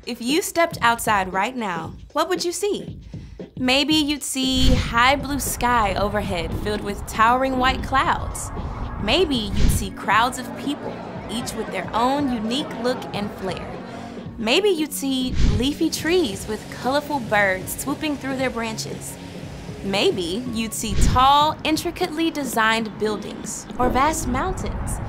If you stepped outside right now, what would you see? Maybe you'd see high blue sky overhead filled with towering white clouds. Maybe you'd see crowds of people, each with their own unique look and flair. Maybe you'd see leafy trees with colorful birds swooping through their branches. Maybe you'd see tall, intricately designed buildings or vast mountains.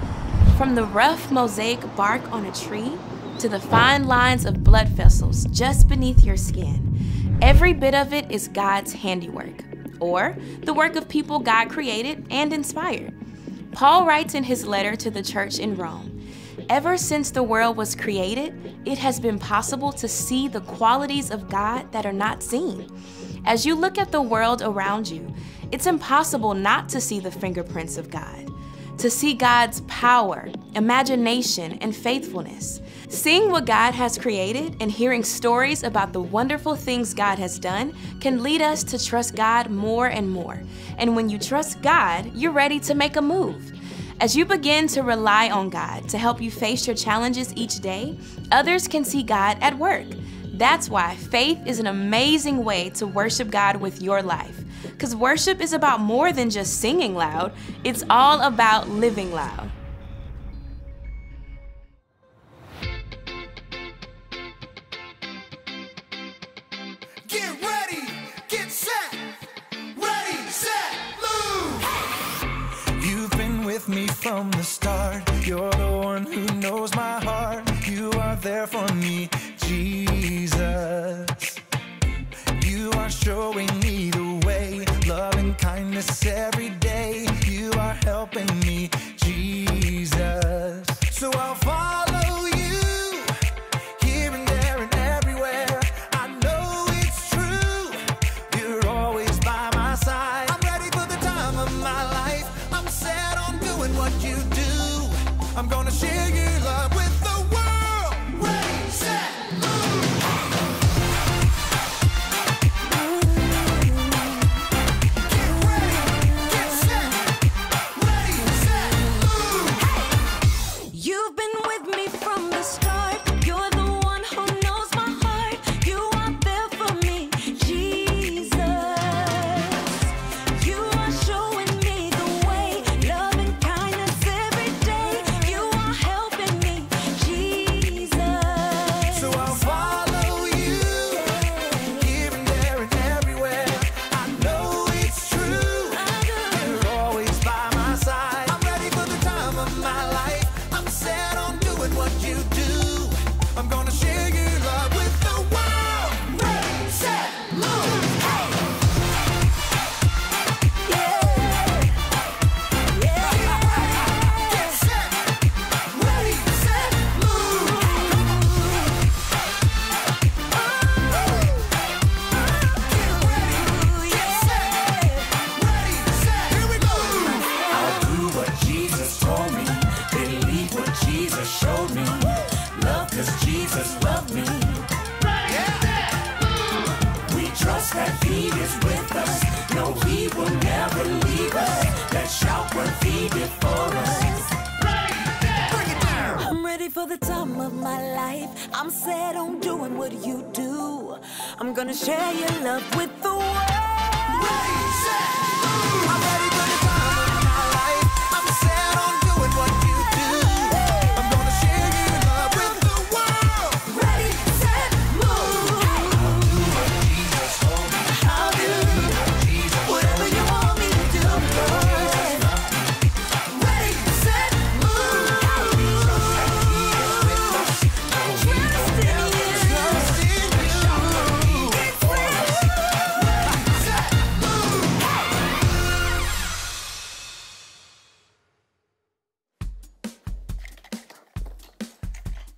From the rough mosaic bark on a tree to the fine lines of blood vessels just beneath your skin, every bit of it is God's handiwork, or the work of people God created and inspired. Paul writes in his letter to the church in Rome, "Ever since the world was created, it has been possible to see the qualities of God that are not seen." As you look at the world around you, it's impossible not to see the fingerprints of God, to see God's power, imagination, and faithfulness. Seeing what God has created and hearing stories about the wonderful things God has done can lead us to trust God more and more. And when you trust God, you're ready to make a move. As you begin to rely on God to help you face your challenges each day, others can see God at work. That's why faith is an amazing way to worship God with your life. Because worship is about more than just singing loud, it's all about living loud. Get ready, get set, ready, set, move! You've been with me from the start. You're the one who knows my heart. You are there for me, Jesus. You are showing me the way, love and kindness every day. You are helping me, Jesus. So I'll follow you, here and there and everywhere. I know it's true, you're always by my side. I'm ready for the time of my life. I'm set on doing what you do. I'm gonna share your love with the world. Ready, set, move! I'm set on doing what you do. I'm gonna share your love with the world. Ready, set, move. I'm ready for the time of my life. I'm set on doing what you do. I'm gonna share your love with the world. Ready, set, move. I'll do what Jesus told me. I'll do whatever you want me to do. Ready, set, move.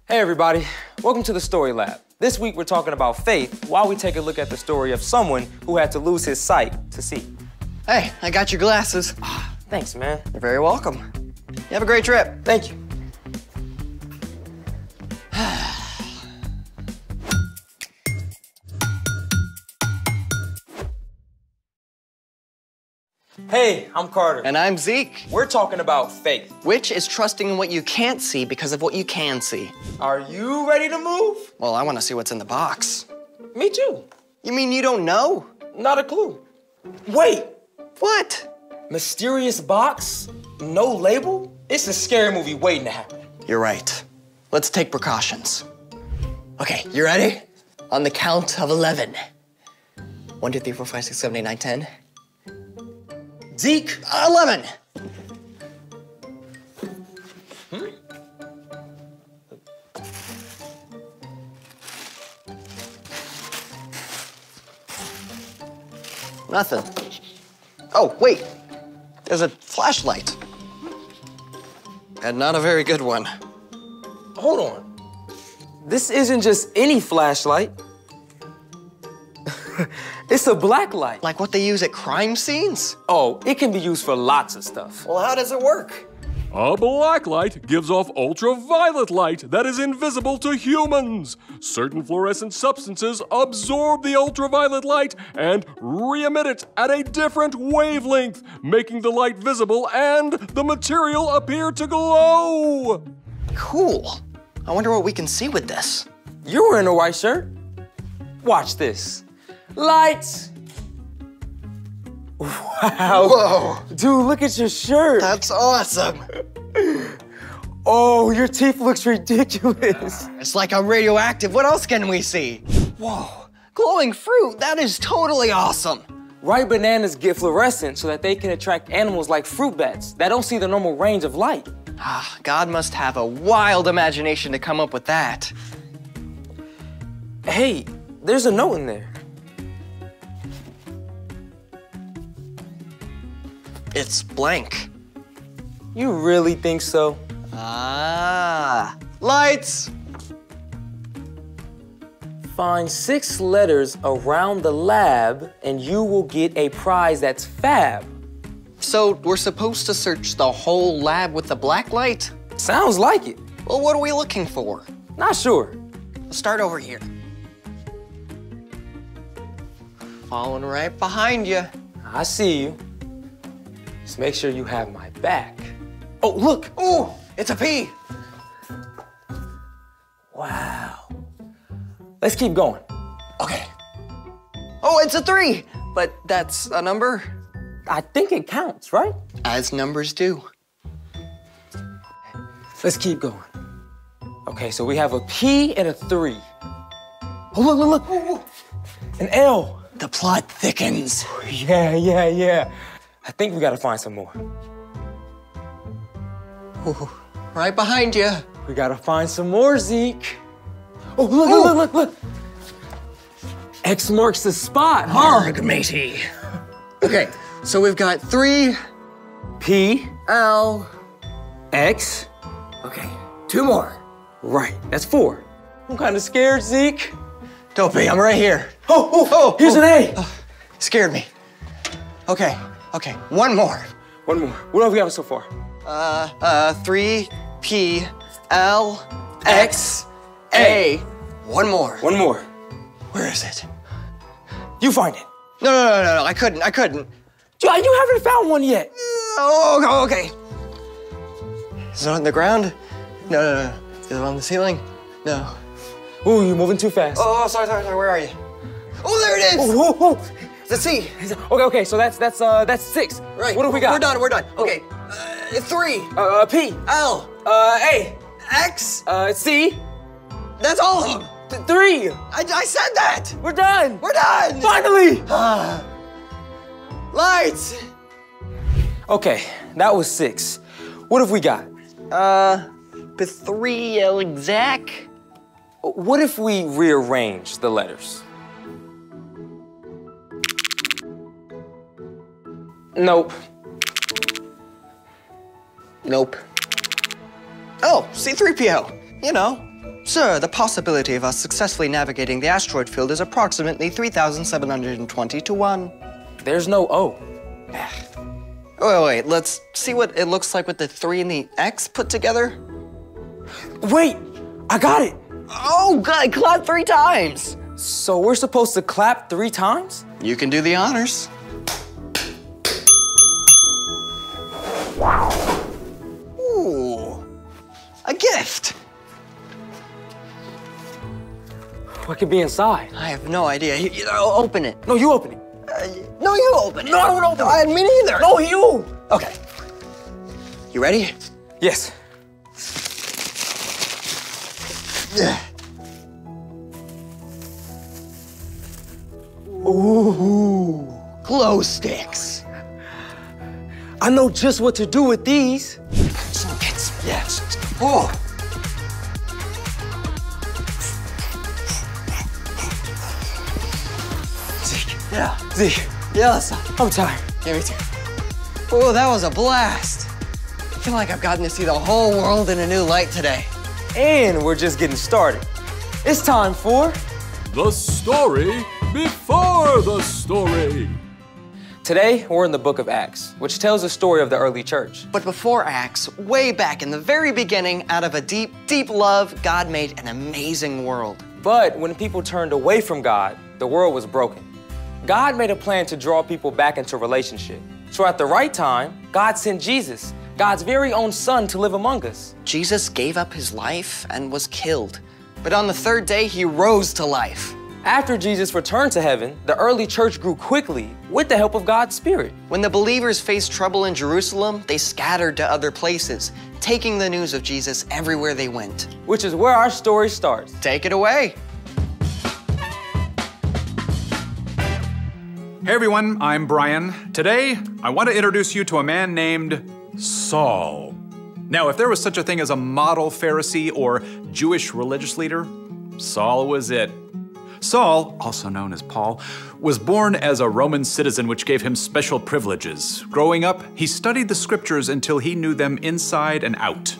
Hey everybody, welcome to the Story Lab. This week we're talking about faith while we take a look at the story of someone who had to lose his sight to see. Hey, I got your glasses. Thanks, man. You're very welcome. You have a great trip. Thank you. Hey, I'm Carter. And I'm Zeke. We're talking about faith. Which is trusting in what you can't see because of what you can see. Are you ready to move? Well, I want to see what's in the box. Me too. You mean you don't know? Not a clue. Wait, What? mysterious box? No label? It's a scary movie waiting to happen. You're right. Let's take precautions. Okay, you ready? On the count of 11. 1, 2, 3, 4, 5, 6, 7, 8, 9, 10. Zeke. 11. Nothing. Oh, wait. There's a flashlight. And not a very good one. Hold on. This isn't just any flashlight. It's a black light. Like what they use at crime scenes? Oh, it can be used for lots of stuff. Well, how does it work? A black light gives off ultraviolet light that is invisible to humans. Certain fluorescent substances absorb the ultraviolet light and re-emit it at a different wavelength, making the light visible and the material appear to glow. Cool. I wonder what we can see with this. You're wearing a white shirt. Watch this. Lights. Wow. Whoa. Dude, look at your shirt. That's awesome. Oh, your teeth looks ridiculous. It's like I'm radioactive. What else can we see? Whoa. Glowing fruit. That is totally awesome. Ripe bananas get fluorescent so that they can attract animals like fruit bats that don't see the normal range of light. God must have a wild imagination to come up with that. Hey, there's a note in there. It's blank. You really think so? Lights. Find 6 letters around the lab and you will get a prize that's fab. So we're supposed to search the whole lab with the black light? Sounds like it. Well, what are we looking for? Not sure. Let's start over here. Following right behind you. I see you. Just make sure you have my back. Oh, look. Ooh, it's a P. Wow. Let's keep going. Okay. Oh, it's a 3. But that's a number? I think it counts, right? As numbers do. Let's keep going. Okay, so we have a P and a 3. Oh, look. Ooh. An L. The plot thickens. Yeah. I think we gotta find some more. Ooh, right behind you. We gotta find some more, Zeke. Oh, look. X marks the spot. Arg, matey. Okay, so we've got 3, P, L. X. Okay, 2 more. Right, that's 4. I'm kinda scared, Zeke. Don't be, I'm right here. Here's an A. Scared me. Okay, 1 more. One more. What have we got so far? 3, P, L, X, A. 1 more. One more. Where is it? You find it. No, I couldn't. You haven't found one yet. Oh, okay. Is it on the ground? No. Is it on the ceiling? No. Ooh, you're moving too fast. Oh, sorry, where are you? Oh, there it is! Oh. Let's see. Okay, so that's 6. Right. What have we got? We're done. Okay. 3, P, L, A, X. C, That's all of them. 3. I said that. We're done. We're done. Finally. Lights. Okay, that was 6. What have we got? The 3 exact. What if we rearrange the letters? Nope. Oh, C-3PO. You know. Sir, the possibility of us successfully navigating the asteroid field is approximately 3,720 to 1. There's no O. Wait, let's see what it looks like with the 3 and the X put together. Wait, I got it. Oh, God, clap 3 times. So we're supposed to clap 3 times? You can do the honors. gift. What could be inside? I have no idea. Open it. No, you open it. No, you open it. No, I don't open it. Me neither. No, you. Okay. You ready? Yes. Ooh, glow sticks. I know just what to do with these. Yes. Oh. Zeke. Yeah. Zeke, Yes. I'm tired. Give me two. Oh, that was a blast. I feel like I've gotten to see the whole world in a new light today. And we're just getting started. It's time for The story before the story. Today, we're in the book of Acts, which tells the story of the early church. But before Acts, way back in the very beginning, out of a deep, deep love, God made an amazing world. But when people turned away from God, the world was broken. God made a plan to draw people back into relationship. So at the right time, God sent Jesus, God's very own son, to live among us. Jesus gave up his life and was killed. But on the third day, he rose to life. After Jesus returned to heaven, the early church grew quickly with the help of God's Spirit. When the believers faced trouble in Jerusalem, they scattered to other places, taking the news of Jesus everywhere they went. Which is where our story starts. Take it away. Hey everyone, I'm Brian. Today, I want to introduce you to a man named Saul. Now, if there was such a thing as a model Pharisee or Jewish religious leader, Saul was it. Saul, also known as Paul, was born as a Roman citizen, which gave him special privileges. Growing up, he studied the scriptures until he knew them inside and out.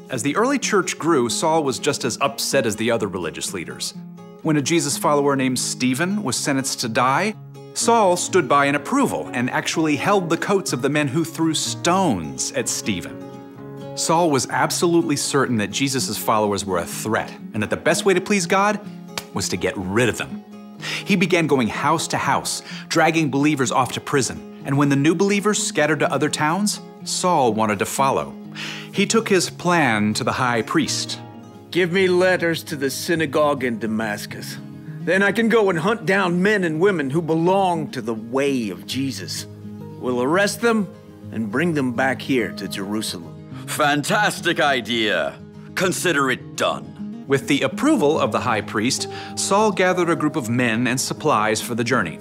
As the early church grew, Saul was just as upset as the other religious leaders. When a Jesus follower named Stephen was sentenced to die, Saul stood by in approval and actually held the coats of the men who threw stones at Stephen. Saul was absolutely certain that Jesus' followers were a threat and that the best way to please God was to get rid of them. He began going house to house, dragging believers off to prison. And when the new believers scattered to other towns, Saul wanted to follow. He took his plan to the high priest. Give me letters to the synagogue in Damascus. Then I can go and hunt down men and women who belong to the way of Jesus. We'll arrest them and bring them back here to Jerusalem. Fantastic idea. Consider it done. With the approval of the high priest, Saul gathered a group of men and supplies for the journey.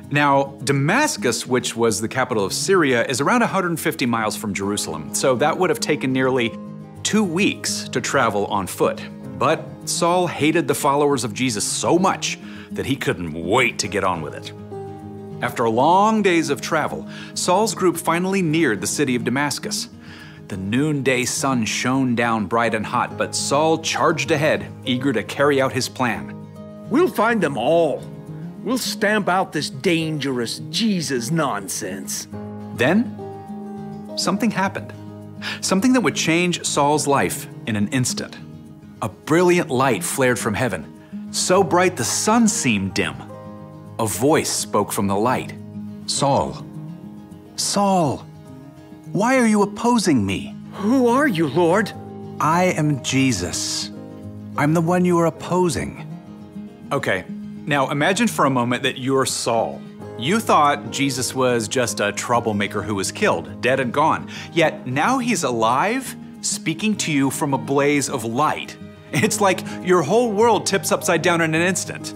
Now, Damascus, which was the capital of Syria, is around 150 miles from Jerusalem, so that would have taken nearly 2 weeks to travel on foot. But Saul hated the followers of Jesus so much that he couldn't wait to get on with it. After long days of travel, Saul's group finally neared the city of Damascus. The noonday sun shone down bright and hot, but Saul charged ahead, eager to carry out his plan. We'll find them all. We'll stamp out this dangerous Jesus nonsense. Then, something happened. Something that would change Saul's life in an instant. A brilliant light flared from heaven, so bright the sun seemed dim. A voice spoke from the light. Saul, Saul, why are you opposing me? Who are you, Lord? I am Jesus. I'm the one you are opposing. Okay, now imagine for a moment that you're Saul. You thought Jesus was just a troublemaker who was killed, dead and gone. Yet now he's alive, speaking to you from a blaze of light. It's like your whole world tips upside down in an instant.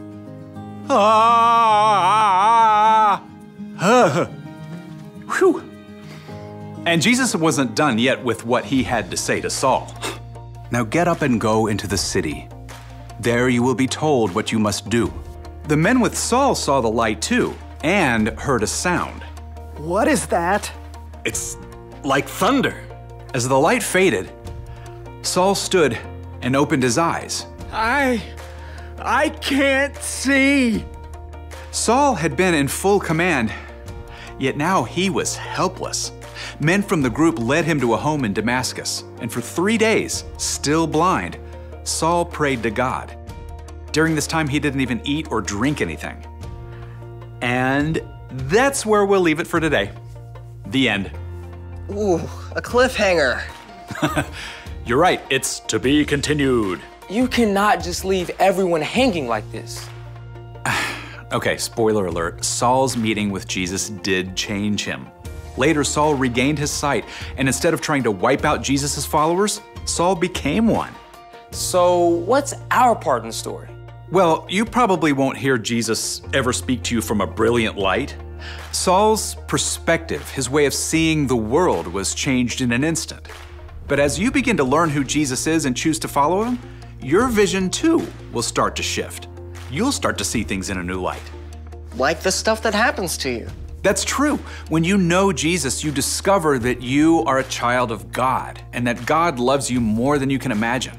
Whew. And Jesus wasn't done yet with what he had to say to Saul. Now get up and go into the city. There you will be told what you must do. The men with Saul saw the light too, and heard a sound. What is that? It's like thunder. As the light faded, Saul stood and opened his eyes. I can't see. Saul had been in full command, yet now he was helpless. Men from the group led him to a home in Damascus, and for 3 days, still blind, Saul prayed to God. During this time, he didn't even eat or drink anything. And that's where we'll leave it for today. The end. Ooh, a cliffhanger. You're right, it's to be continued. You cannot just leave everyone hanging like this. Okay, spoiler alert, Saul's meeting with Jesus did change him. Later, Saul regained his sight, and instead of trying to wipe out Jesus' followers, Saul became one. So, what's our part in the story? Well, you probably won't hear Jesus ever speak to you from a brilliant light. Saul's perspective, his way of seeing the world, was changed in an instant. But as you begin to learn who Jesus is and choose to follow him, your vision too will start to shift. You'll start to see things in a new light. Like the stuff that happens to you. That's true. When you know Jesus, you discover that you are a child of God and that God loves you more than you can imagine.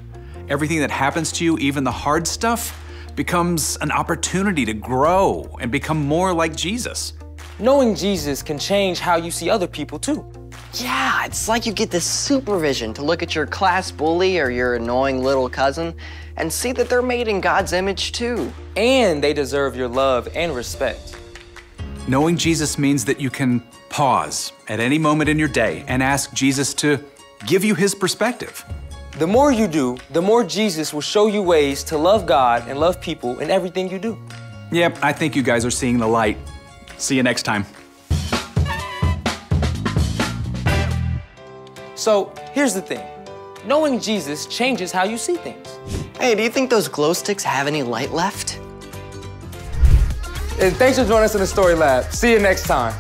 Everything that happens to you, even the hard stuff, becomes an opportunity to grow and become more like Jesus. Knowing Jesus can change how you see other people too. Yeah, it's like you get this supervision to look at your class bully or your annoying little cousin and see that they're made in God's image too. And they deserve your love and respect. Knowing Jesus means that you can pause at any moment in your day and ask Jesus to give you his perspective. The more you do, the more Jesus will show you ways to love God and love people in everything you do. Yep, I think you guys are seeing the light. See you next time. So, here's the thing. Knowing Jesus changes how you see things. Hey, do you think those glow sticks have any light left? And thanks for joining us in the Story Lab. See you next time.